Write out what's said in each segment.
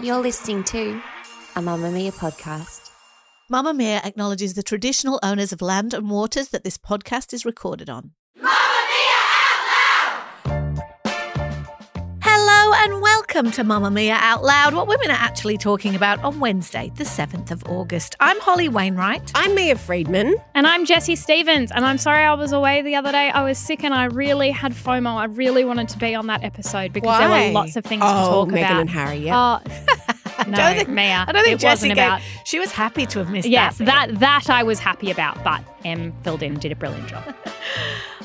You're listening to a Mamamia podcast. Mamamia acknowledges the traditional owners of land and waters that this podcast is recorded on. Hello and welcome to Mamamia Out Loud, what women are actually talking about on Wednesday, the 7th of August. I'm Holly Wainwright. I'm Leah Freedman. And I'm Jessie Stevens. And I'm sorry I was away the other day. I was sick and I really had FOMO. I really wanted to be on that episode because there were lots of things to talk Meghan about. and Harry, yeah. No, Mia. I don't think it Jessie wasn't about. She was happy to have missed Yes, that. that I was happy about, but Em filled in, did a brilliant job.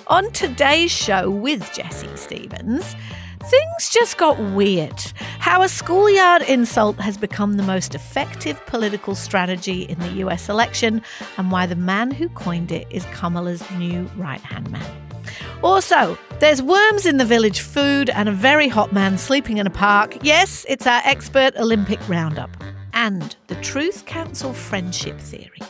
On today's show with Jessie Stevens, things just got weird. How a schoolyard insult has become the most effective political strategy in the US election, and why the man who coined it is Kamala's new right-hand man. Also, there's worms in the village food and a very hot man sleeping in a park. Yes, it's our expert Olympic roundup. And the Truth Council friendship theory.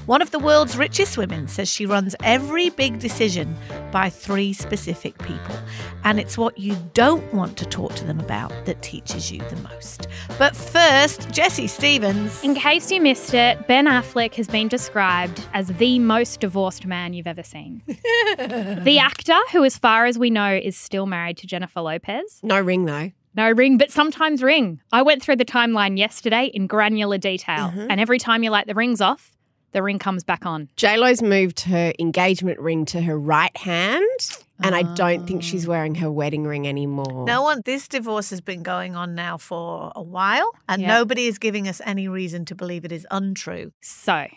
One of the world's richest women says she runs every big decision by 3 specific people. And it's what you don't want to talk to them about that teaches you the most. But first, Jessie Stevens. In case you missed it, Ben Affleck has been described as the most divorced man you've ever seen. The actor, who as far as we know is still married to Jennifer Lopez. No ring, though. No ring, but sometimes ring. I went through the timeline yesterday in granular detail, and every time you light the rings off, the ring comes back on. JLo's moved her engagement ring to her right hand, and I don't think she's wearing her wedding ring anymore. This divorce has been going on now for a while, and nobody is giving us any reason to believe it is untrue. So,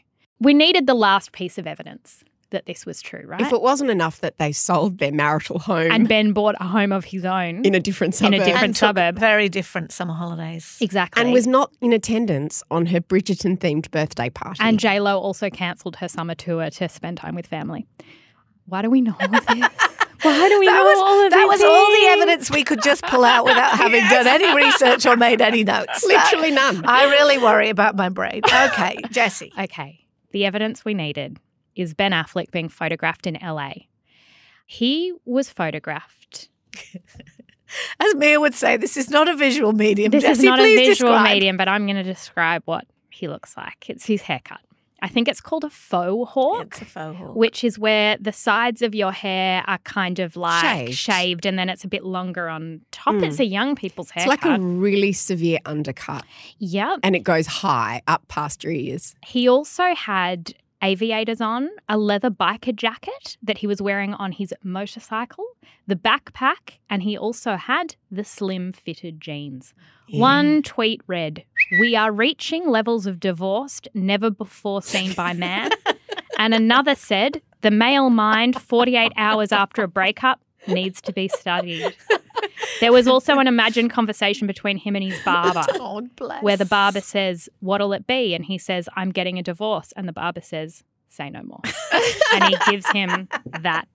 we needed the last piece of evidence that this was true, right? If it wasn't enough that they sold their marital home. And Ben bought a home of his own. In a different suburb. In a different suburb. Very different summer holidays. Exactly. And was not in attendance on her Bridgerton-themed birthday party. And JLo also cancelled her summer tour to spend time with family. Why do we know all of this? Why do we know all of this? That was all the evidence we could just pull out without having done any research or made any notes. Literally none. I really worry about my brain. Okay, Jessie. Okay. The evidence we needed is Ben Affleck being photographed in LA. He was photographed. As Mia would say, this is not a visual medium. This Jessie, is not a please visual describe. medium, but I'm going to describe what he looks like. It's his haircut. I think it's called a faux hawk. It's a faux hawk. Which is where the sides of your hair are kind of like shaved and then it's a bit longer on top. It's a young people's haircut. It's like a really severe undercut. Yep. And it goes high up past your ears. He also had aviators on, a leather biker jacket that he was wearing on his motorcycle, the backpack, and he also had the slim fitted jeans. Yeah. One tweet read, "We are reaching levels of divorced never before seen by man." And another said, "The male mind 48 hours after a breakup needs to be studied." There was also an imagined conversation between him and his barber where the barber says, "What'll it be?" And he says, "I'm getting a divorce." And the barber says, "Say no more." And he gives him that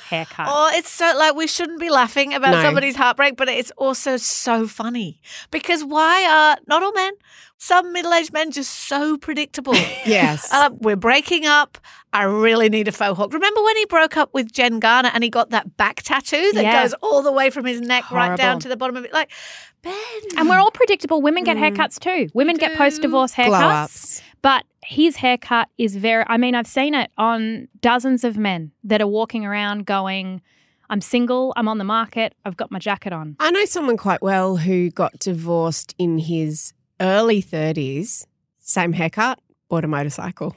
haircut. Oh, it's so like we shouldn't be laughing about somebody's heartbreak, but it's also so funny because why are not all men, some middle-aged men just so predictable? Yes. We're breaking up. I really need a faux hawk. Remember when he broke up with Jen Garner and he got that back tattoo that goes all the way from his neck right down to the bottom of it? Like, Ben. And we're all predictable. Women get haircuts too. Women get post-divorce haircuts. Glow-ups. But his haircut is I've seen it on dozens of men that are walking around going, "I'm single, I'm on the market, I've got my jacket on." I know someone quite well who got divorced in his early 30s, same haircut, bought a motorcycle.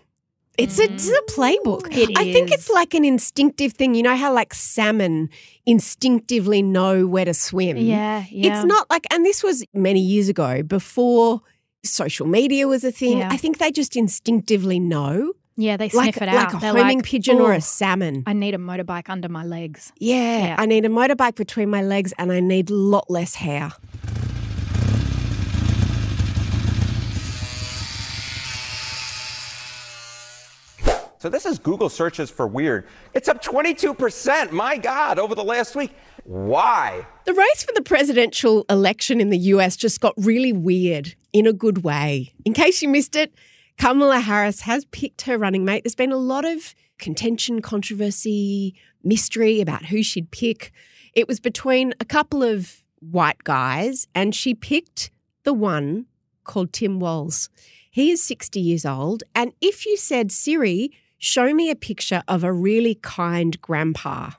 It's a playbook. I think it's like an instinctive thing. You know how like salmon instinctively know where to swim? Yeah. It's not like, and this was many years ago before social media was a thing. Yeah. I think they just instinctively know. Yeah, they sniff it out. Like a They're homing pigeon or a salmon. I need a motorbike under my legs. Yeah, I need a motorbike between my legs and I need a lot less hair. So this is Google searches for weird. It's up 22%, my God, over the last week. Why? The race for the presidential election in the US just got really weird in a good way. In case you missed it, Kamala Harris has picked her running mate. There's been a lot of contention, controversy, mystery about who she'd pick. It was between a couple of white guys and she picked the one called Tim Walz. He is 60 years old, and if you said, Siri, show me a picture of a really kind grandpa,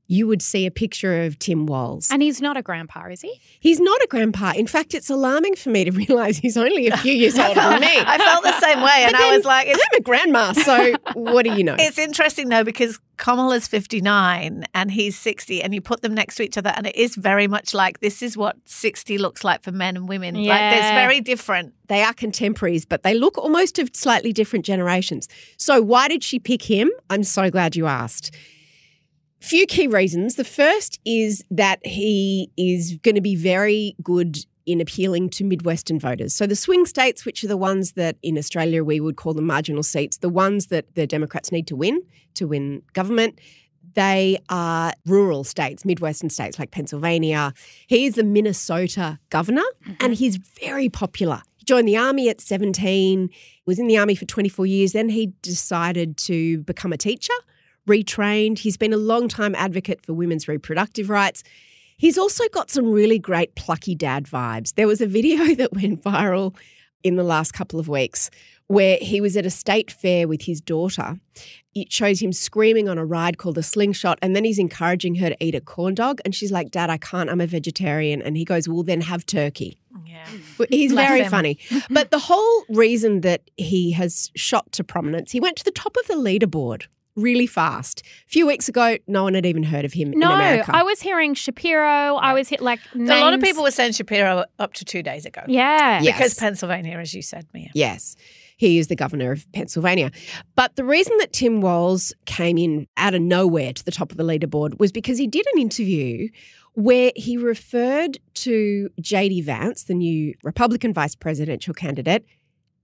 you would see a picture of Tim Walz. And he's not a grandpa, is he? He's not a grandpa. In fact, it's alarming for me to realise he's only a few years older than me. I felt the same way, and I was like, I'm a grandma, so what do you know? It's interesting, though, because Kamala's 59 and he's 60, and you put them next to each other, and it is very much like this is what 60 looks like for men and women. Yeah. Like, there's very different. They are contemporaries, but they look almost of slightly different generations. So why did she pick him? I'm so glad you asked. Few key reasons. The first is that he is going to be very good in appealing to Midwestern voters. So the swing states, which are the ones that in Australia we would call them marginal seats, the ones that the Democrats need to win government, they are rural states, Midwestern states like Pennsylvania. He is the Minnesota governor, and he's very popular. He joined the army at 17, was in the army for 24 years. Then he decided to become a teacher, retrained. He's been a long-time advocate for women's reproductive rights. He's also got some really great plucky dad vibes. There was a video that went viral in the last couple of weeks where he was at a state fair with his daughter. It shows him screaming on a ride called a slingshot, and then he's encouraging her to eat a corn dog. And she's like, Dad, I can't, I'm a vegetarian. And he goes, well, then have turkey. Yeah. He's very funny. But the whole reason that he has shot to prominence, he went to the top of the leaderboard really fast. A few weeks ago, no one had even heard of him in America. No, I was hearing Shapiro. I was names. A lot of people were saying Shapiro up to 2 days ago. Yeah. Yes. Because Pennsylvania, as you said, Mia. Yes. He is the governor of Pennsylvania. But the reason that Tim Walz came in out of nowhere to the top of the leaderboard was because he did an interview where he referred to J.D. Vance, the new Republican vice presidential candidate,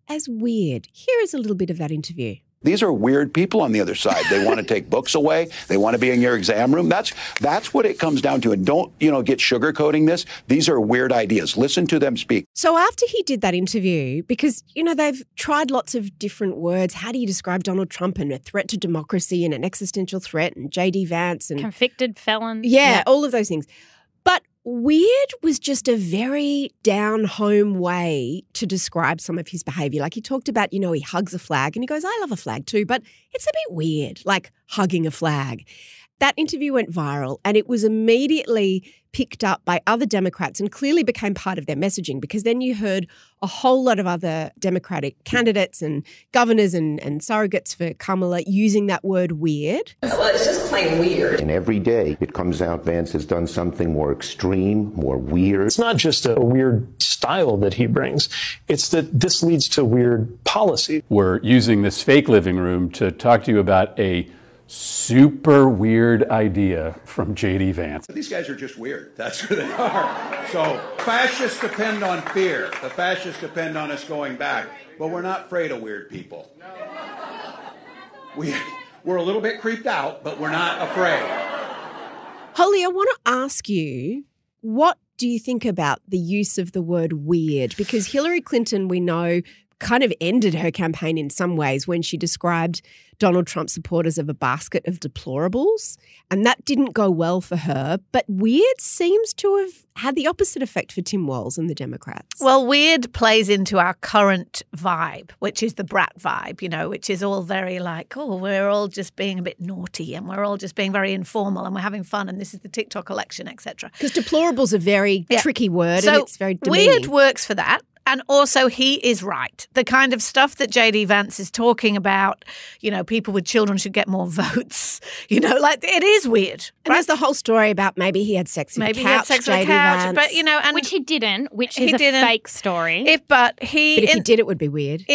as weird. Here is a little bit of that interview. These are weird people on the other side. They want to take books away. They want to be in your exam room. That's what it comes down to. And don't, get sugarcoating this. These are weird ideas. Listen to them speak. So after he did that interview, because, they've tried lots of different words. How do you describe Donald Trump and a threat to democracy and an existential threat and J.D. Vance and convicted felon? Yeah, all of those things. But weird was just a very down-home way to describe some of his behaviour. Like he talked about, he hugs a flag and he goes, I love a flag too, but it's a bit weird, like hugging a flag. That interview went viral and it was immediately picked up by other Democrats and clearly became part of their messaging, because then you heard a whole lot of other Democratic candidates and governors and surrogates for Kamala using that word weird. Well, it's just plain weird. And every day it comes out Vance has done something more extreme, more weird. It's not just a weird style that he brings. It's that this leads to weird policy. We're using this fake living room to talk to you about a super weird idea from J.D. Vance. These guys are just weird. That's who they are. So fascists depend on fear. The fascists depend on us going back. But we're not afraid of weird people. We're a little bit creeped out, but we're not afraid. Holly, I want to ask you, what do you think about the use of the word weird? Because Hillary Clinton, we know, kind of ended her campaign in some ways when she described Donald Trump supporters of a basket of deplorables, and that didn't go well for her. But weird seems to have had the opposite effect for Tim Walz and the Democrats. Well, weird plays into our current vibe, which is the brat vibe, which is all very like, oh, we're all just being a bit naughty and we're all just being very informal and we're having fun and this is the TikTok election, etc. Because deplorable's a very tricky word and it's very demeaning. Weird works for that. And also, he is right. The kind of stuff that J.D. Vance is talking about, people with children should get more votes, it is weird. And right? There's the whole story about maybe he had sex with a couch, he had sex with a couch, but, and which he didn't, which is a fake story. But if he did, it would be weird.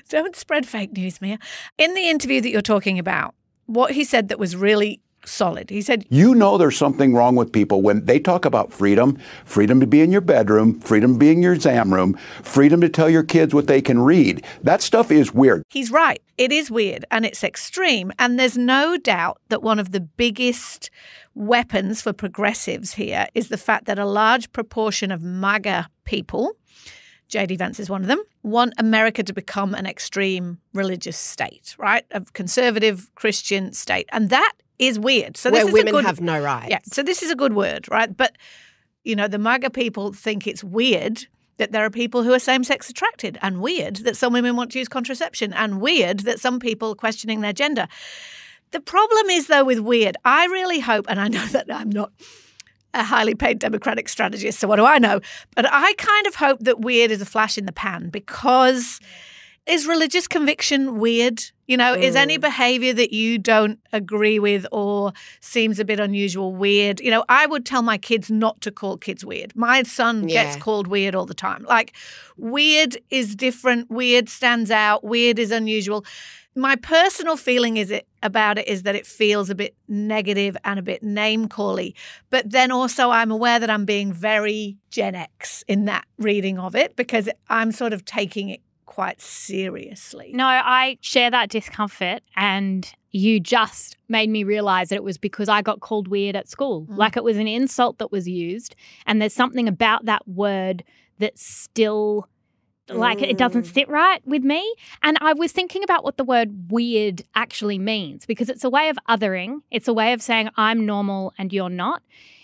Don't spread fake news, Mia. In the interview that you're talking about, what he said that was really solid. He said, there's something wrong with people when they talk about freedom to be in your bedroom, freedom to be in your exam room, freedom to tell your kids what they can read. That stuff is weird. He's right. It is weird and it's extreme. And there's no doubt that one of the biggest weapons for progressives here is the fact that a large proportion of MAGA people, J.D. Vance is one of them, want America to become an extreme religious state, right? A conservative Christian state. And that is weird. So where women have no rights. Yeah. So this is a good word, right? But the MAGA people think it's weird that there are people who are same-sex attracted, and weird that some women want to use contraception, and weird that some people are questioning their gender. The problem is, though, with weird, I really hope, and I know that I'm not a highly paid Democratic strategist, so what do I know? But I kind of hope that weird is a flash in the pan, because is religious conviction weird? Is any behavior that you don't agree with or seems a bit unusual weird? I would tell my kids not to call kids weird. My son gets called weird all the time. Like, weird is different. Weird stands out. Weird is unusual. My personal feeling about it is that it feels a bit negative and a bit name-cally. But then also I'm aware that I'm being very Gen X in that reading of it, because I'm sort of taking it quite seriously. No, I share that discomfort, and you just made me realise that it was because I got called weird at school. Like, it was an insult that was used, and there's something about that word that still, it doesn't sit right with me. And I was thinking about what the word weird actually means, because it's a way of othering. It's a way of saying I'm normal and you're not.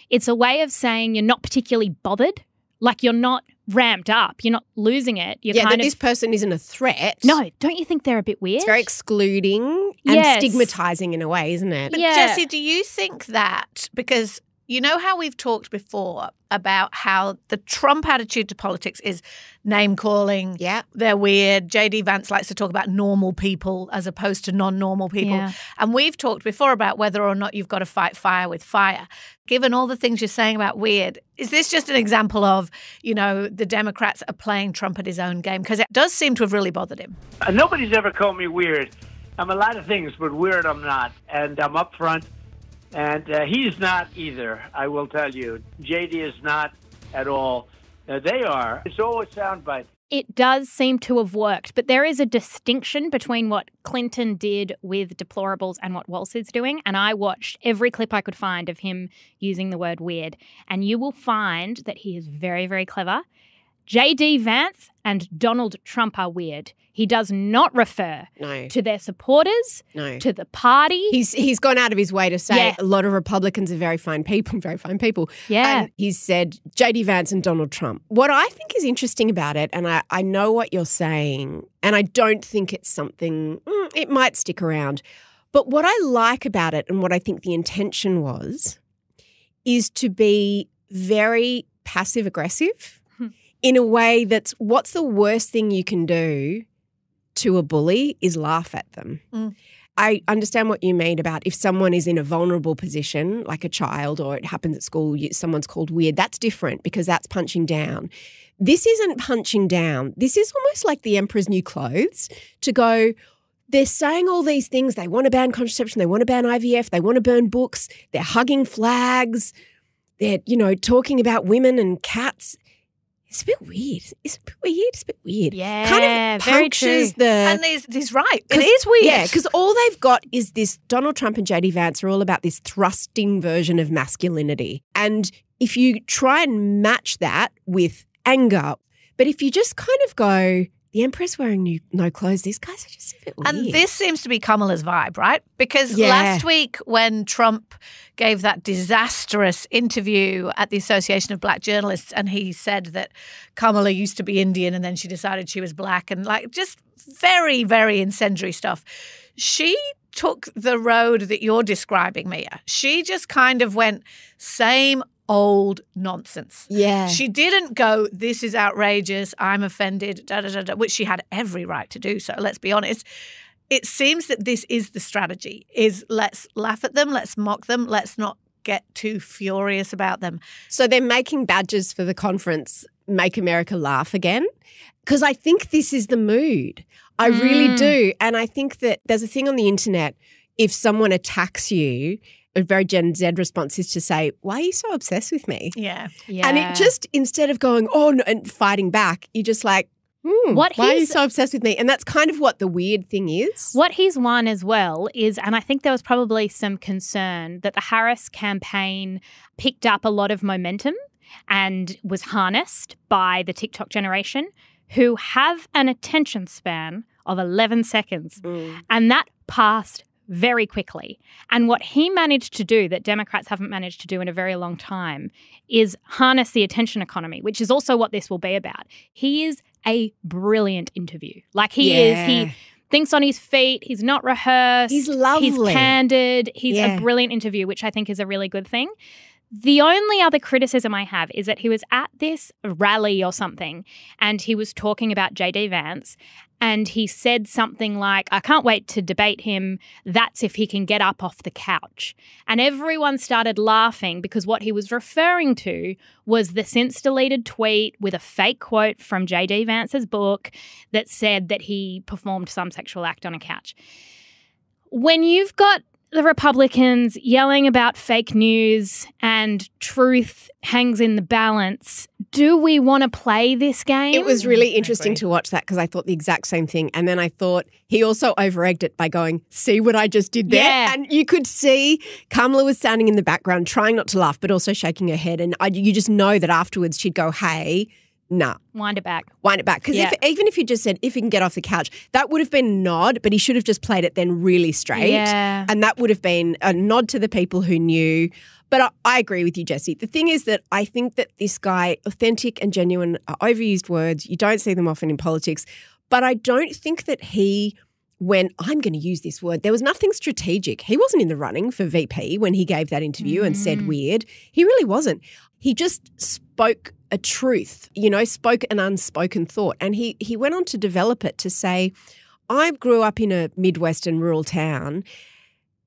It's a way of saying you're not particularly bothered. Like, you're not ramped up. You're not losing it. You're that this person isn't a threat. No, don't you think they're a bit weird? It's very excluding and stigmatising in a way, isn't it? But Jessie, do you think that, because you know how we've talked before about how the Trump attitude to politics is name-calling, they're weird. J.D. Vance likes to talk about normal people as opposed to non-normal people. Yeah. And we've talked before about whether or not you've got to fight fire with fire. Given all the things you're saying about weird, is this just an example of, the Democrats are playing Trump at his own game? Because it does seem to have really bothered him. Nobody's ever called me weird. I'm a lot of things, but weird I'm not. And I'm up front. And he's not either, I will tell you. J.D. is not at all. They are. It's all a soundbite. It does seem to have worked, but there is a distinction between what Clinton did with deplorables and what Walz is doing. And I watched every clip I could find of him using the word weird. And you will find that he is very, very clever. J.D. Vance and Donald Trump are weird. He does not refer to their supporters, to the party. He's gone out of his way to say a lot of Republicans are very fine people. Yeah. And he's said J.D. Vance and Donald Trump. What I think is interesting about it, and I know what you're saying, and I don't think it's something, it might stick around, but what I like about it and what I think the intention was is to be very passive-aggressive in a way that's, what's the worst thing you can do to a bully is laugh at them. I understand what you mean about if someone is in a vulnerable position, like a child, or it happens at school, someone's called weird, that's different because that's punching down. This isn't punching down. This is almost like the Emperor's New Clothes, to go, they're saying all these things. They want to ban contraception. They want to ban IVF. They want to burn books. They're hugging flags. They're, talking about women and cats. It's a bit weird. It's a bit weird. Yeah, kind of very true. And he's right. It is weird. Yeah, because all they've got is this. Donald Trump and J.D. Vance are all about this thrusting version of masculinity. And if you try and match that with anger, but if you just kind of go, the Emperor's wearing no clothes, these guys are just a bit weird. And this seems to be Kamala's vibe, right? Because last week when Trump gave that disastrous interview at the Association of Black Journalists, and he said that Kamala used to be Indian and then she decided she was black, and just very, very incendiary stuff. She took the road that you're describing, Mia. She just kind of went, same old nonsense. Yeah. She didn't go, this is outrageous, I'm offended, which she had every right to do so, let's be honest. It seems that this is the strategy, is let's laugh at them, let's mock them, let's not get too furious about them. So they're making badges for the conference, Make America Laugh Again, because I think this is the mood. I really do. And I think that there's a thing on the internet, if someone attacks you, a very Gen Z response is to say, why are you so obsessed with me? Yeah. And it just, instead of going, oh, no, and fighting back, you're just like, why are you so obsessed with me? And that's kind of what the weird thing is. What he's won as well is, and I think there was probably some concern that the Harris campaign picked up a lot of momentum and was harnessed by the TikTok generation, who have an attention span of 11 seconds. And that passed very quickly. And what he managed to do that Democrats haven't managed to do in a very long time is harness the attention economy, which is also what this will be about. He is a brilliant interview. Like he thinks on his feet. He's not rehearsed. He's lovely. He's candid. He's a brilliant interview, which I think is a really good thing. The only other criticism I have is that he was at this rally or something and he was talking about JD Vance and he said something like, I can't wait to debate him. That's if he can get up off the couch. And everyone started laughing because what he was referring to was the since deleted tweet with a fake quote from JD Vance's book that said that he performed some sexual act on a couch. When you've got the Republicans yelling about fake news and truth hangs in the balance, do we want to play this game? It was really interesting to watch that because I thought the exact same thing. And then I thought he also over-egged it by going, see what I just did there? Yeah. And you could see Kamala was standing in the background trying not to laugh but also shaking her head. And you just know that afterwards she'd go, hey, nah. Wind it back. Because even if you just said, if he can get off the couch, that would have been a nod, but he should have just played it then really straight. Yeah. And that would have been a nod to the people who knew. But I agree with you, Jessie. The thing is that I think that this guy, authentic and genuine, are overused words. You don't see them often in politics. But I don't think that he went, I'm going to use this word. There was nothing strategic. He wasn't in the running for VP when he gave that interview and said weird. He really wasn't. He just spoke a truth, spoke an unspoken thought. And he went on to develop it to say, I grew up in a Midwestern rural town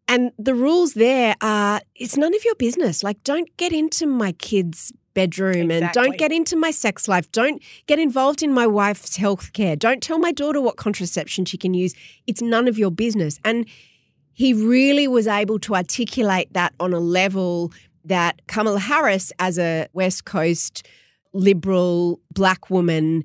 and the rules there are, it's none of your business. Like, don't get into my kids' bedroom and don't get into my sex life. Don't get involved in my wife's health care. Don't tell my daughter what contraception she can use. It's none of your business. And he really was able to articulate that on a level that Kamala Harris, as a West Coast liberal black woman,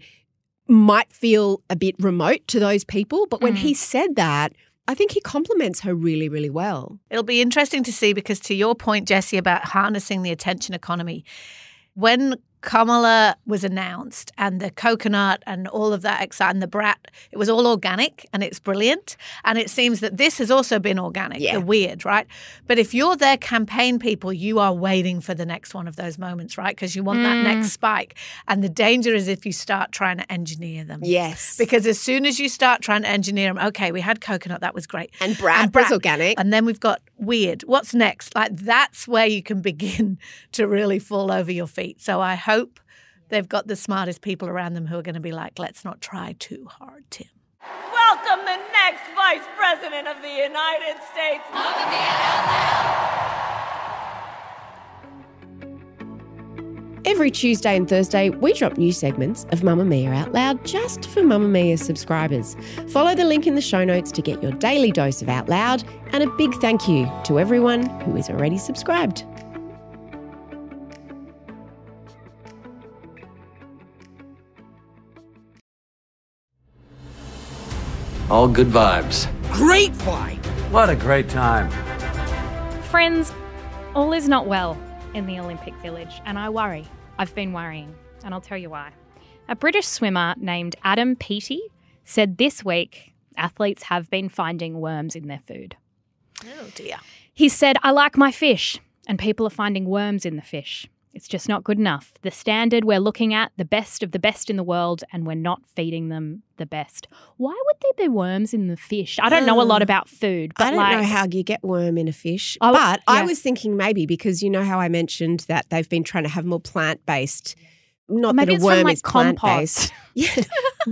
might feel a bit remote to those people. But when he said that, I think he compliments her really, really well. It'll be interesting to see because to your point, Jessie, about harnessing the attention economy, when Kamala was announced and the coconut and all of that and the brat, it was all organic and it's brilliant. And it seems that this has also been organic, the weird, right? But if you're their campaign people, you are waiting for the next one of those moments, right? Because you want that next spike. And the danger is if you start trying to engineer them. Yes. Because as soon as you start trying to engineer them, okay, we had coconut, that was great. And brat was organic. And then we've got weird. What's next? Like that's where you can begin to really fall over your feet. So I hope they've got the smartest people around them who are going to be like, let's not try too hard, Tim. Welcome the next Vice President of the United States. Every Tuesday and Thursday, we drop new segments of Mamamia Out Loud just for Mamamia subscribers. Follow the link in the show notes to get your daily dose of Out Loud, and a big thank you to everyone who is already subscribed. All good vibes. Great vibe. What a great time. Friends, all is not well in the Olympic Village, and I worry. I've been worrying, and I'll tell you why. A British swimmer named Adam Peaty said this week athletes have been finding worms in their food. Oh, dear. He said, I like my fish, and people are finding worms in the fish. It's just not good enough. The standard we're looking at, the best of the best in the world, and we're not feeding them the best. Why would there be worms in the fish? I don't know a lot about food. But I don't know how you get worm in a fish. Oh, but yeah. I was thinking maybe because you know how I mentioned that they've been trying to have more plant-based. Not maybe that a it's worm from, like, is plant-based. Yeah,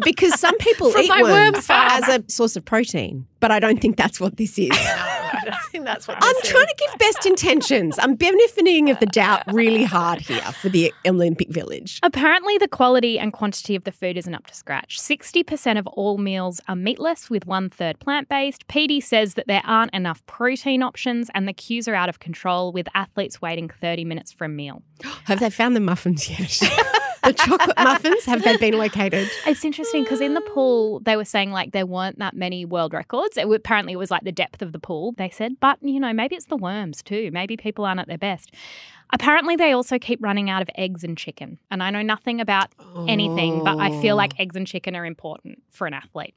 because some people From eat my worm worms farm. as a source of protein, but I don't think that's what this is. I don't think that's what I'm this trying is. to give best intentions. I'm benefiting of the doubt really hard here for the Olympic Village. Apparently, the quality and quantity of the food isn't up to scratch. 60% of all meals are meatless, with 1/3 plant-based. Petey says that there aren't enough protein options and the queues are out of control, with athletes waiting 30 minutes for a meal. Have they found the muffins yet? The chocolate muffins, have they been located? It's interesting because in the pool, they were saying like there weren't that many world records. Apparently, it was like the depth of the pool, they said. But, maybe it's the worms too. Maybe people aren't at their best. Apparently, they also keep running out of eggs and chicken. And I know nothing about anything, but I feel like eggs and chicken are important for an athlete.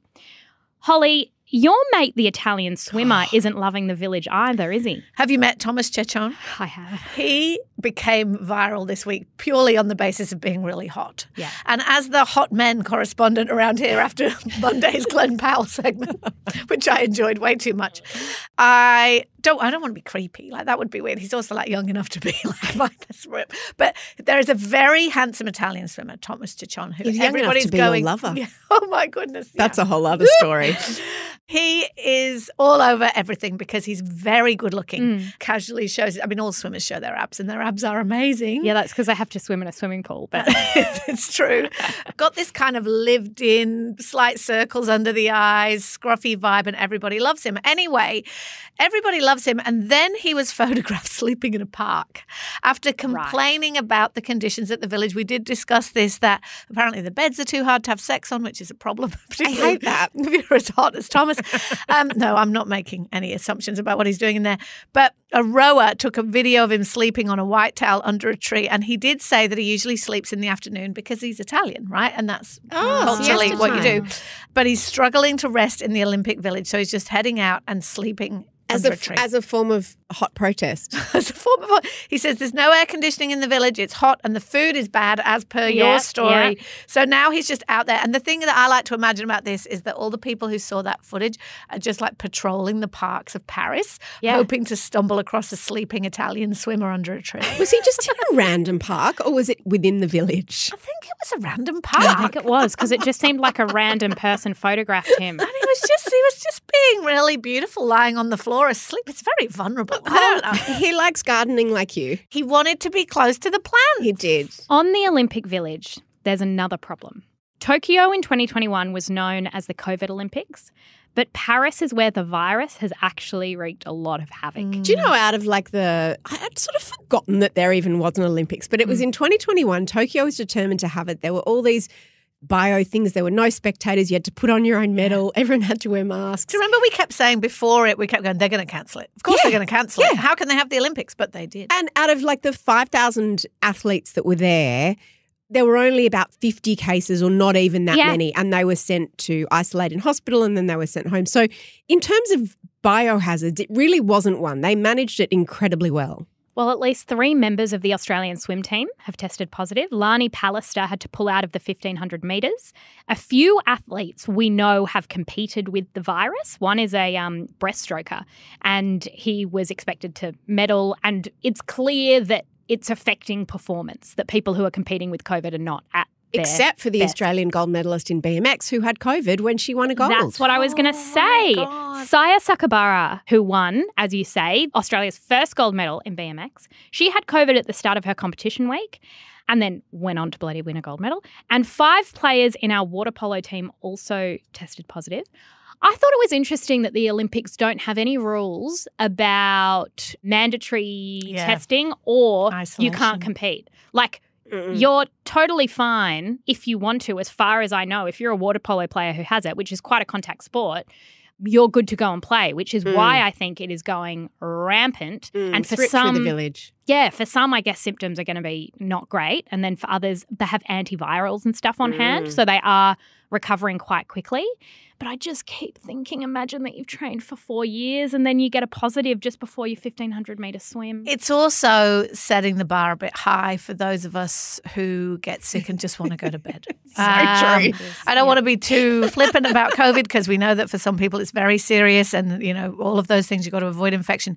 Holly, Your mate, the Italian swimmer, isn't loving the village either, is he? Have you met Thomas Chechon? I have. He became viral this week purely on the basis of being really hot. Yeah. And as the hot men correspondent around here after Monday's Glenn Powell segment, which I enjoyed way too much, I don't want to be creepy. Like, that would be weird. He's also like young enough to be like my best rip. But there is a very handsome Italian swimmer, Thomas Chechon, who He's young enough to be your lover. Yeah, oh my goodness. That's a whole other story. He is all over everything because he's very good looking. Casually shows, all swimmers show their abs and their abs are amazing. Yeah, that's because I have to swim in a swimming pool. But it's true. Got this kind of lived in, slight circles under the eyes, scruffy vibe, and everybody loves him. Anyway, everybody loves him. And then he was photographed sleeping in a park after complaining about the conditions at the village. We did discuss this, that apparently the beds are too hard to have sex on, which is a problem. I hate that. If you're as hot as Thomas. No, I'm not making any assumptions about what he's doing in there. But a rower took a video of him sleeping on a white towel under a tree, and he did say that he usually sleeps in the afternoon because he's Italian, right? And that's culturally what you do. But he's struggling to rest in the Olympic Village, so he's just heading out and sleeping under a tree. As a form of hot protest. As a form of he says there's no air conditioning in the village, it's hot, and the food is bad as per your story. So now he's just out there. And the thing that I like to imagine about this is that all the people who saw that footage are just like patrolling the parks of Paris, hoping to stumble across a sleeping Italian swimmer under a tree. Was he just in a random park or was it within the village? I think it was a random park. I think it was, because it just seemed like a random person photographed him. And he was just being really beautiful, lying on the floor asleep. It's very vulnerable. I don't know. He likes gardening like you. He wanted to be close to the plant. He did. On the Olympic Village, there's another problem. Tokyo in 2021 was known as the COVID Olympics, but Paris is where the virus has actually wreaked a lot of havoc. Do you know, out of I'd sort of forgotten that there even was an Olympics, but it was in 2021, Tokyo was determined to have it. There were all these bio things. There were no spectators. You had to put on your own medal. Everyone had to wear masks. Do you remember we kept saying before it, we kept going, they're going to cancel it. Of course they're going to cancel it. How can they have the Olympics? But they did. And out of the 5,000 athletes that were there were only about 50 cases or not even that many. And they were sent to isolate in hospital and then they were sent home. So in terms of biohazards, it really wasn't one. They managed it incredibly well. Well, at least 3 members of the Australian swim team have tested positive. Lani Pallister had to pull out of the 1,500 metres. A few athletes we know have competed with the virus. One is a breaststroker, and he was expected to medal. And it's clear that it's affecting performance, that people who are competing with COVID are not at except for the Australian gold medalist in BMX who had COVID when she won a gold. That's what I was going to say. Saya Sakabara, who won, as you say, Australia's first gold medal in BMX, she had COVID at the start of her competition week and then went on to bloody win a gold medal. And 5 players in our water polo team also tested positive. I thought it was interesting that the Olympics don't have any rules about mandatory testing or you can't compete. You're totally fine if you want to, as far as I know. If you're a water polo player who has it, which is quite a contact sport, you're good to go and play, which is why I think it is going rampant. And for some, through the village. Yeah, for some, I guess symptoms are going to be not great. And then for others, they have antivirals and stuff on hand. So they are recovering quite quickly. But I just keep thinking, imagine that you've trained for 4 years and then you get a positive just before your 1,500 metre swim. It's also setting the bar a bit high for those of us who get sick and just want to go to bed. So true. I don't want to be too flippant about COVID because we know that for some people it's very serious and, all of those things, you've got to avoid infection.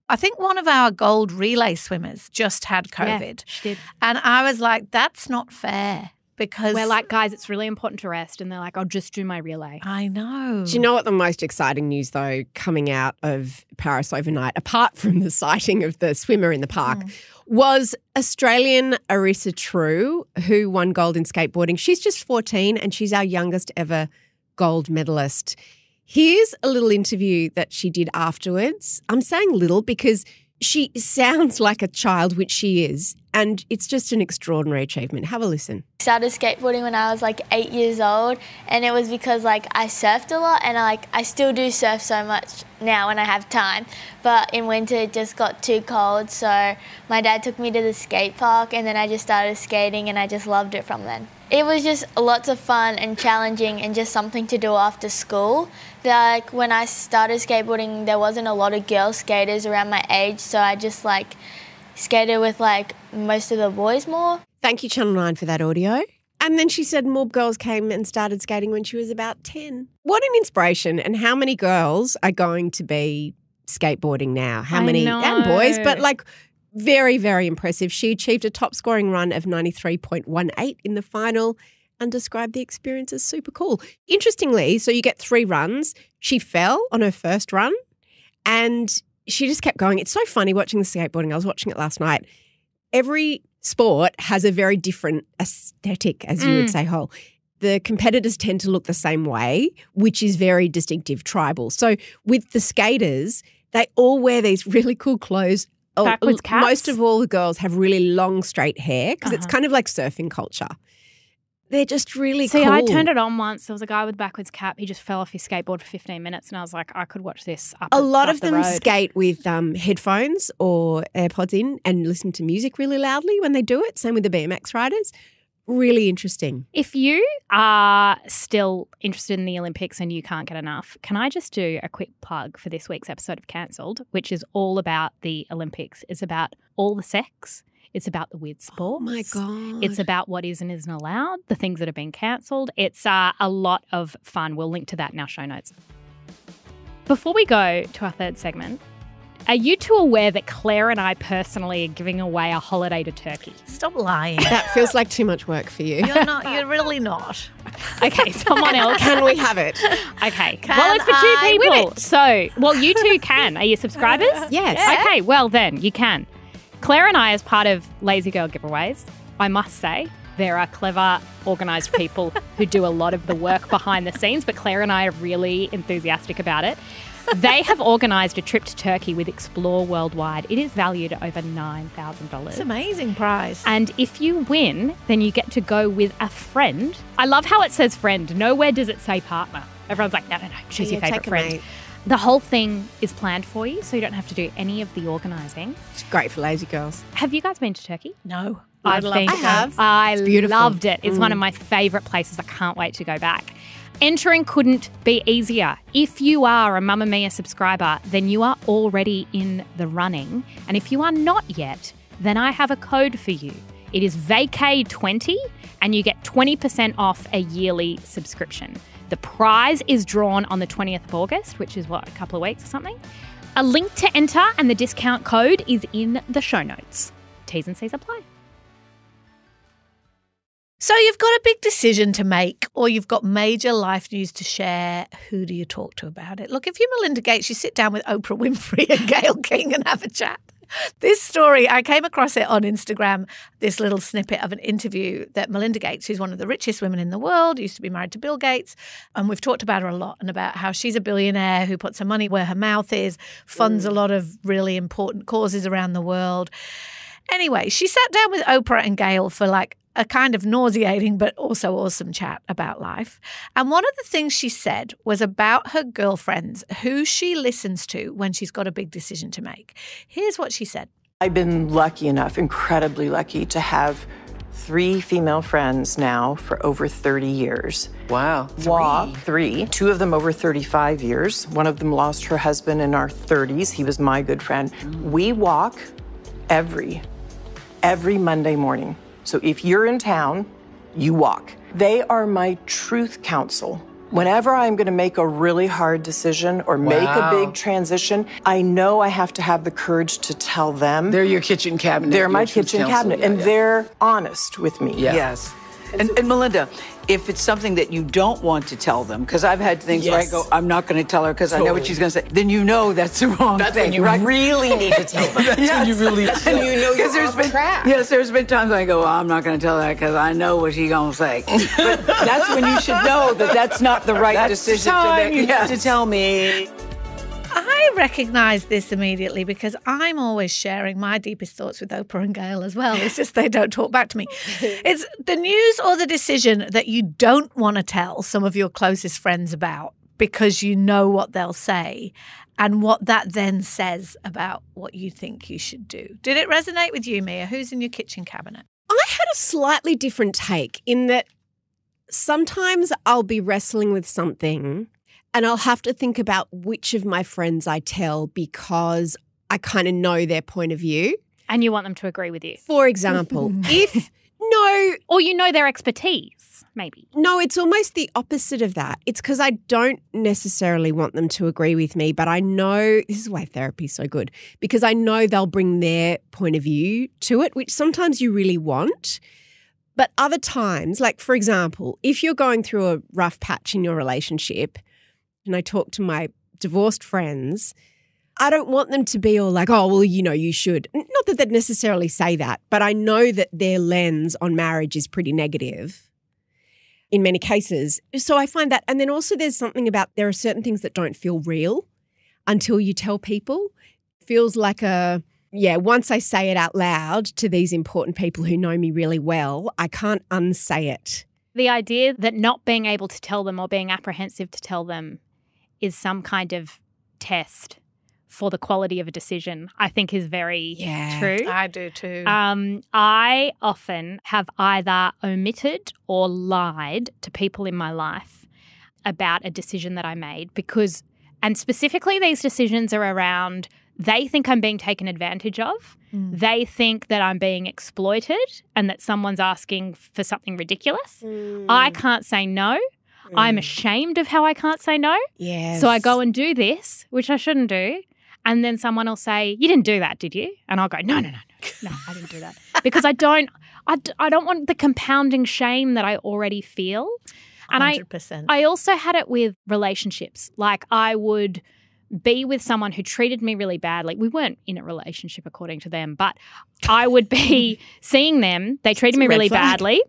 I think one of our gold relay swimmers just had COVID. Yeah, she did. And I was like, that's not fair. Because we're like, guys, it's really important to rest. And they're like, I'll just do my relay. I know. Do you know what the most exciting news, though, coming out of Paris overnight, apart from the sighting of the swimmer in the park, was Australian Arissa True, who won gold in skateboarding. She's just 14 and she's our youngest ever gold medalist. Here's a little interview that she did afterwards. I'm saying little because she sounds like a child, which she is, and it's just an extraordinary achievement. Have a listen. I started skateboarding when I was 8 years old, and it was because I surfed a lot, and I still do surf so much now when I have time. But in winter it just got too cold, so my dad took me to the skate park, and then I just started skating, and I just loved it from then. It was just lots of fun and challenging and just something to do after school. Like when I started skateboarding, there wasn't a lot of girl skaters around my age, so I just skated with most of the boys more. Thank you, Channel 9, for that audio. And then she said more girls came and started skating when she was about 10. What an inspiration. And how many girls are going to be skateboarding now? How many? And boys, but very, very impressive. She achieved a top scoring run of 93.18 in the final and described the experience as super cool. Interestingly, so you get 3 runs. She fell on her first run and she just kept going. It's so funny watching the skateboarding. I was watching it last night. Every sport has a very different aesthetic, as you would say, Hole. The competitors tend to look the same way, which is very distinctive, tribal. So with the skaters, they all wear these really cool clothes. Backwards caps? Most of all the girls have really long, straight hair because it's kind of like surfing culture. They're just really cool. See, I turned it on once. There was a guy with a backwards cap. He just fell off his skateboard for 15 minutes and I was like, I could watch this up A lot of the them road. skate with headphones or AirPods in and listen to music really loudly when they do it. Same with the BMX riders. Really interesting. If you are still interested in the Olympics and you can't get enough, can I just do a quick plug for this week's episode of Cancelled, which is all about the Olympics. It's about all the sex. It's about the weird sports. Oh, my God. It's about what is and isn't allowed, the things that have been cancelled. It's a lot of fun. We'll link to that in our show notes. Before we go to our third segment, are you two aware that Claire and I personally are giving away a holiday to Turkey? Stop lying. That feels like too much work for you. You're not. You're really not. Okay, someone else. Can we have it? Okay. Can well, it's for 2 I win people. it? So, you two can. Are you subscribers? Yes. Yeah. Okay, well then, you can. Claire and I, as part of Lazy Girl giveaways, I must say, there are clever, organised people who do a lot of the work behind the scenes, but Claire and I are really enthusiastic about it. They have organised a trip to Turkey with Explore Worldwide. It is valued at over $9,000. It's an amazing prize. And if you win, then you get to go with a friend. I love how it says friend. Nowhere does it say partner. Everyone's like, no, choose your favourite friend. Mate. The whole thing is planned for you, so you don't have to do any of the organising. It's great for lazy girls. Have you guys been to Turkey? No. I've been. I have. I beautiful. loved it. It's one of my favourite places. I can't wait to go back. Entering couldn't be easier. If you are a Mamamia subscriber, then you are already in the running. And if you are not yet, then I have a code for you. It is VACAY20 and you get 20% off a yearly subscription. The prize is drawn on the 20th of August, which is a couple of weeks or something. A link to enter and the discount code is in the show notes. T's and C's apply. So you've got a big decision to make or you've got major life news to share. Who do you talk to about it? Look, if you're Melinda Gates, you sit down with Oprah Winfrey and Gayle King and have a chat. This story, I came across it on Instagram, this little snippet of an interview that Melinda Gates, who's one of the richest women in the world, used to be married to Bill Gates, and we've talked about her a lot and about how she's a billionaire who puts her money where her mouth is, funds a lot of really important causes around the world. Anyway, she sat down with Oprah and Gayle for a kind of nauseating but also awesome chat about life. And one of the things she said was about her girlfriends, who she listens to when she's got a big decision to make. Here's what she said. I've been lucky enough, incredibly lucky, to have 3 female friends now for over 30 years. Wow. 3. 2 of them over 35 years. One of them lost her husband in our 30s. He was my good friend. We walk every Monday morning. So if you're in town, you walk. They are my truth counsel. Whenever I'm going to make a really hard decision or make a big transition, I know I have to have the courage to tell them. They're your kitchen cabinet. They're my kitchen cabinet, and they're honest with me. Yeah. Yes. And Melinda, if it's something that you don't want to tell them, because I've had things where I go, I'm not going to tell her because I know what she's going to say, then you know that's the wrong thing. When you really need to tell them. That's when you really and you know you're off track. Yes, there's been times I go, I'm not going to tell her because I know what she's going to say. But that's when you should know that that's not the right decision to make. You need to tell me. I recognise this immediately because I'm always sharing my deepest thoughts with Oprah and Gayle as well. It's just they don't talk back to me. It's the news or the decision that you don't want to tell some of your closest friends about because you know what they'll say and what that then says about what you think you should do. Did it resonate with you, Mia? Who's in your kitchen cabinet? I had a slightly different take in that Sometimes I'll be wrestling with something and I'll have to think about which of my friends I tell because I kind of know their point of view. And you want them to agree with you. For example, or you know their expertise, maybe. No, it's almost the opposite of that. It's because I don't necessarily want them to agree with me, but I know, this is why therapy's so good, because I know they'll bring their point of view to it, which sometimes you really want. But other times, like for example, if you're going through a rough patch in your relationship, and I talk to my divorced friends, I don't want them to be all like, oh, well, you know, you should. Not that they'd necessarily say that, but I know that their lens on marriage is pretty negative in many cases. So I find that. And then also there's something about there are certain things that don't feel real until you tell people. It feels like once I say it out loud to these important people who know me really well, I can't unsay it. The idea that not being able to tell them or being apprehensive to tell them is some kind of test for the quality of a decision, I think is very true. I do too. I often have either omitted or lied to people in my life about a decision that I made because, and specifically these decisions are around, they think I'm being taken advantage of. They think that I'm being exploited and that someone's asking for something ridiculous. I can't say no. I'm ashamed of how I can't say no. Yes. So I go and do this, which I shouldn't do. And then someone will say, you didn't do that, did you? And I'll go, no, I didn't do that. Because I don't want the compounding shame that I already feel. And 100%. I also had it with relationships. Like I would be with someone who treated me really badly. We weren't in a relationship according to them, but I would be seeing them. They treated me really badly.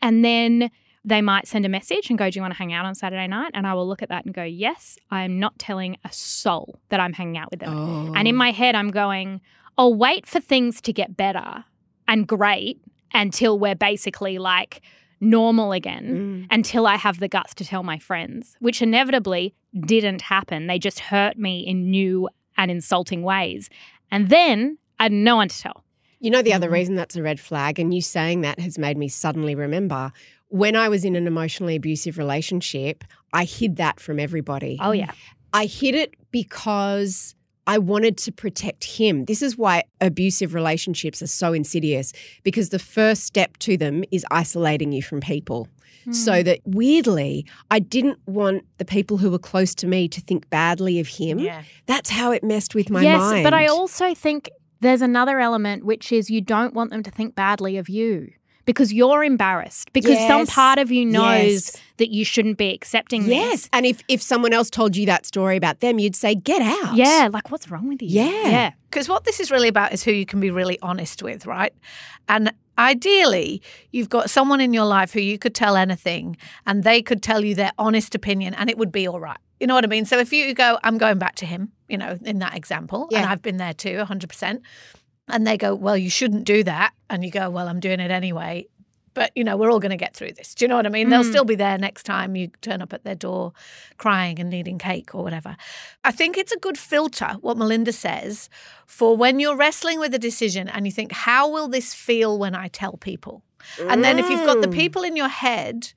And then they might send a message and go, do you want to hang out on Saturday night? And I will look at that and go, yes, I am not telling a soul that I'm hanging out with them. Oh. And in my head, I'm going, I'll wait for things to get better and great until we're basically like normal again, until I have the guts to tell my friends, which inevitably didn't happen. They just hurt me in new and insulting ways. And then I had no one to tell. You know, the other reason that's a red flag, and you saying that has made me suddenly remember, when I was in an emotionally abusive relationship, I hid that from everybody. Oh, yeah. I hid it because I wanted to protect him. This is why abusive relationships are so insidious, because the first step to them is isolating you from people. So that weirdly, I didn't want the people who were close to me to think badly of him. Yeah. That's how it messed with my mind. Yes, but I also think there's another element, which is you don't want them to think badly of you because you're embarrassed, because some part of you knows that you shouldn't be accepting this. And if someone else told you that story about them, you'd say, get out. Yeah, like what's wrong with you? Yeah. Because what this is really about is who you can be really honest with, right? And ideally, you've got someone in your life who you could tell anything and they could tell you their honest opinion and it would be all right. You know what I mean? So if you go, I'm going back to him, you know, in that example, and I've been there too, 100%, and they go, well, you shouldn't do that. And you go, well, I'm doing it anyway. But, you know, we're all going to get through this. Do you know what I mean? They'll still be there next time you turn up at their door crying and needing cake or whatever. I think it's a good filter, what Melinda says, for when you're wrestling with a decision and you think, how will this feel when I tell people? And then if you've got the people in your head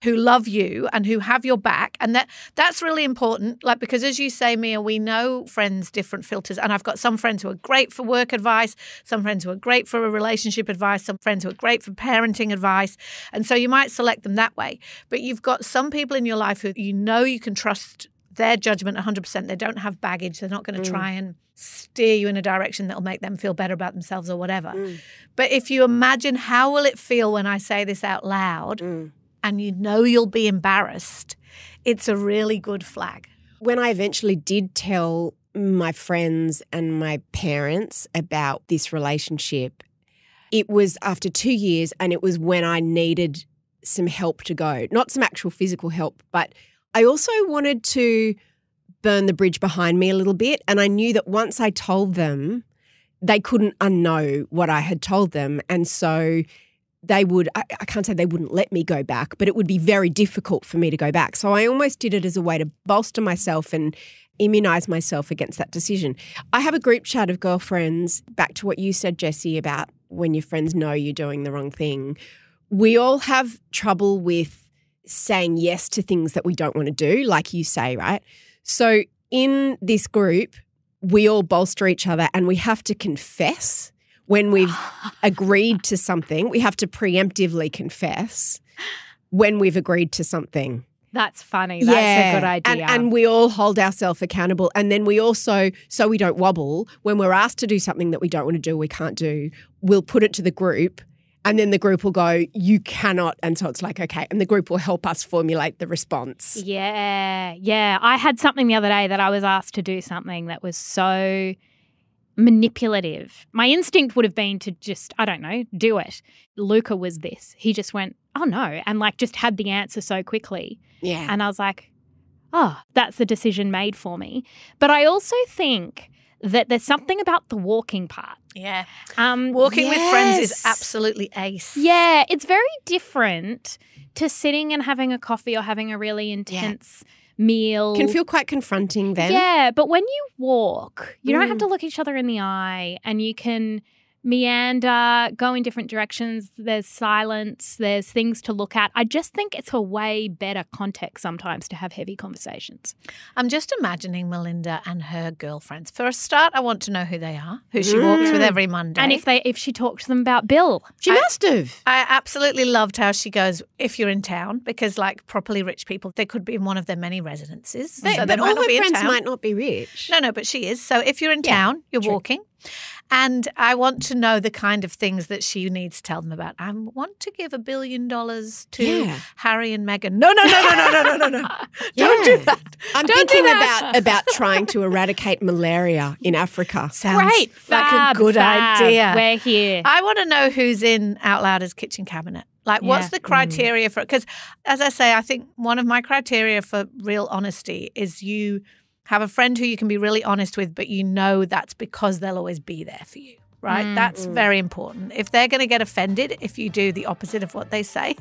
who love you and who have your back, and that's really important, like, because as you say, Mia, we know friends' different filters, and I've got some friends who are great for work advice, some friends who are great for a relationship advice, some friends who are great for parenting advice, and so you might select them that way. But you've got some people in your life who you know you can trust their judgment 100%. They don't have baggage. They're not going to try and steer you in a direction that will make them feel better about themselves or whatever. But if you imagine, how will it feel when I say this out loud, and you know you'll be embarrassed, it's a really good flag. When I eventually did tell my friends and my parents about this relationship, it was after 2 years, and it was when I needed some help to go. Not some actual physical help, but I also wanted to burn the bridge behind me a little bit, and I knew that once I told them, they couldn't unknow what I had told them, and so they would, I can't say they wouldn't let me go back, but it would be very difficult for me to go back. So I almost did it as a way to bolster myself and immunise myself against that decision. I have a group chat of girlfriends, back to what you said, Jessie, about when your friends know you're doing the wrong thing. We all have trouble with saying yes to things that we don't want to do, like you say, right? So in this group, we all bolster each other and we have to confess when we've agreed to something. We have to preemptively confess when we've agreed to something. That's funny. That's a good idea. And we all hold ourselves accountable. And then we also, so we don't wobble, when we're asked to do something that we don't want to do, we can't do, we'll put it to the group. And then the group will go, you cannot. And so it's like, okay. And the group will help us formulate the response. Yeah. Yeah. I had something the other day that I was asked to do something that was so manipulative. My instinct would have been to just, I don't know, do it. Luca was this. He just went, oh no, and like just had the answer so quickly. Yeah. And I was like, oh, that's a decision made for me. But I also think that there's something about the walking part. Yeah. Walking with friends is absolutely ace. Yeah. It's very different to sitting and having a coffee or having a really intense meal. Can feel quite confronting then. Yeah. But when you walk, you don't have to look each other in the eye and you can meander, go in different directions. There's silence. There's things to look at. I just think it's a way better context sometimes to have heavy conversations. I'm just imagining Melinda and her girlfriends. For a start, I want to know who they are, who she walks with every Monday. And if she talked to them about Bill. She must have. I absolutely loved how she goes, if you're in town, because like properly rich people, they could be in one of their many residences. But all her friends might not be rich. No, but she is. So if you're in town, you're walking. And I want to know the kind of things that she needs to tell them about. I want to give $1 billion to Harry and Meghan. No. Don't do that. I'm thinking about trying to eradicate malaria in Africa. Sounds great. Like a good idea. We're here. I want to know who's in Out Louder's kitchen cabinet. Like, what's the criteria for it? Because, as I say, I think one of my criteria for real honesty is you have a friend who you can be really honest with, but you know that's because they'll always be there for you, right? That's very important. If they're going to get offended if you do the opposite of what they say,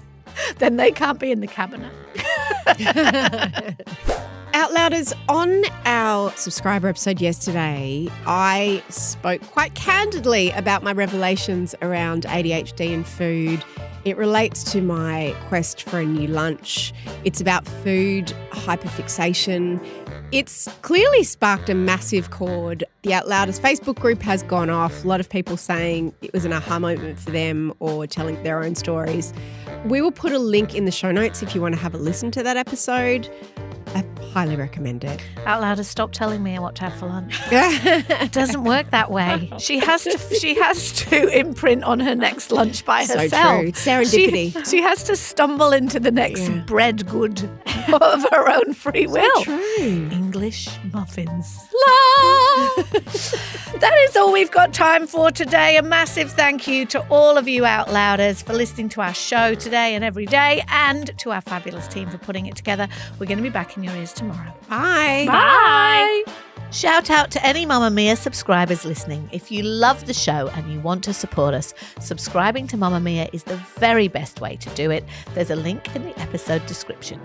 then they can't be in the cabinet. Outlouders, on our subscriber episode yesterday, I spoke quite candidly about my revelations around ADHD and food. It relates to my quest for a new lunch. It's about food hyperfixation. It's clearly sparked a massive chord. The Outlouders Facebook group has gone off. A lot of people saying it was an aha moment for them or telling their own stories. We will put a link in the show notes if you want to have a listen to that episode. I highly recommend it. Outlouders, stop telling me what to have for lunch. It doesn't work that way. She has to imprint on her next lunch by herself. So true. It's serendipity. She has to stumble into the next bread good of her own free will. So true. English muffins. That is all we've got time for today. A massive thank you to all of you Outlouders for listening to our show today and every day, and to our fabulous team for putting it together. We're going to be back in your ears tomorrow. Bye. Bye. Shout out to any Mamamia subscribers listening. If you love the show and you want to support us, subscribing to Mamamia is the very best way to do it. There's a link in the episode description.